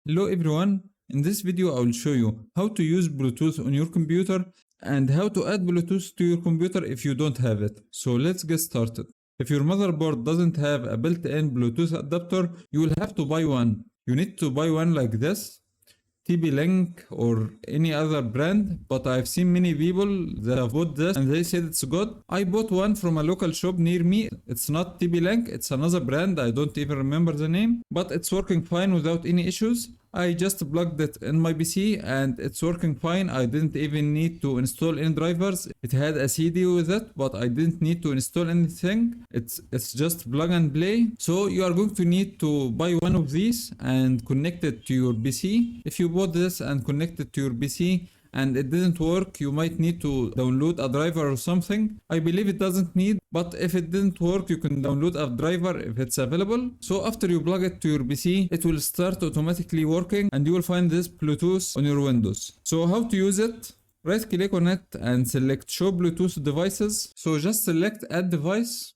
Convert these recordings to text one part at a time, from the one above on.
Hello everyone, in this video I will show you how to use Bluetooth on your computer and how to add Bluetooth to your computer if you don't have it. So let's get started. If your motherboard doesn't have a built-in Bluetooth adapter, you will have to buy one. You need to buy one like this, TP-Link or any other brand, but I've seen many people that have bought this and they said it's good. I bought one from a local shop near me. It's not TP-Link, it's another brand, I don't even remember the name, but it's working fine without any issues. I just plugged it in my PC and it's working fine. I didn't even need to install any drivers. It had a CD with it, but I didn't need to install anything. It's just plug and play. So you are going to need to buy one of these and connect it to your PC. If you bought this and connect it to your PC and it didn't work, you might need to download a driver or something. I believe it doesn't need, but if it didn't work, you can download a driver if it's available. So after you plug it to your PC, it will start automatically working and you will find this Bluetooth on your Windows. So how to use it? Right click on it and select show Bluetooth devices. So just select add device,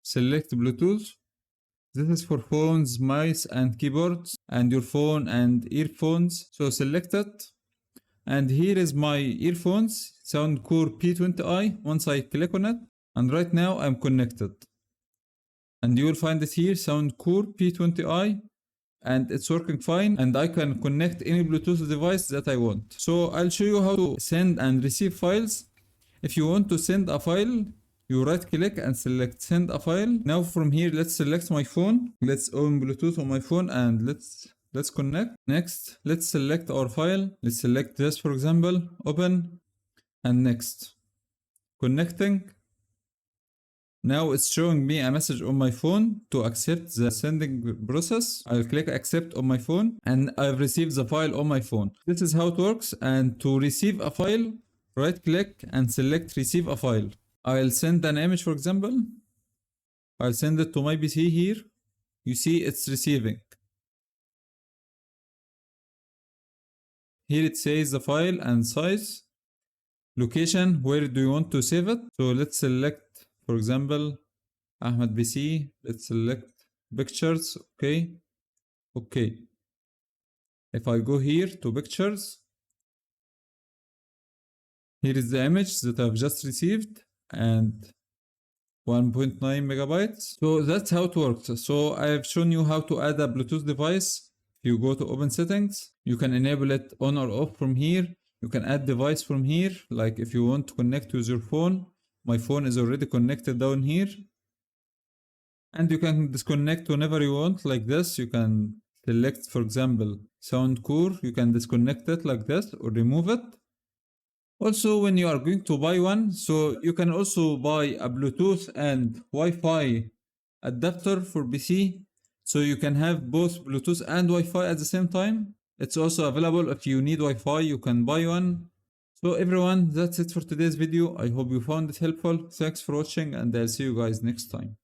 select Bluetooth. This is for phones, mice and keyboards and your phone and earphones. So select it. And here is my earphones, Soundcore P20i. Once I click on it, and right now I'm connected. And you will find it here, Soundcore P20i, and it's working fine. And I can connect any Bluetooth device that I want. So I'll show you how to send and receive files. If you want to send a file, you right click and select send a file. Now from here, let's select my phone. Let's open Bluetooth on my phone and let's connect. Next, let's select our file. Let's select this, for example, open, and next. Connecting. Now it's showing me a message on my phone to accept the sending process. I'll click accept on my phone and I've received the file on my phone. This is how it works. And to receive a file, right click and select receive a file. I'll send an image, for example. I'll send it to my PC here. You see it's receiving. Here it says the file and size, location, where do you want to save it. So let's select, for example, Ahmed PC. Let's select pictures. Okay. Okay. If I go here to pictures, here is the image that I've just received and 1.9 megabytes. So that's how it works. So I have shown you how to add a Bluetooth device. If you go to open settings, you can enable it on or off from here. You can add device from here. Like if you want to connect with your phone, my phone is already connected down here. And you can disconnect whenever you want, like this. You can select, for example, Soundcore. You can disconnect it like this or remove it. Also, when you are going to buy one, so you can also buy a Bluetooth and Wi-Fi adapter for PC. So you can have both Bluetooth and Wi-Fi at the same time. It's also available if you need Wi-Fi, you can buy one. So everyone, that's it for today's video. I hope you found it helpful. Thanks for watching and I'll see you guys next time.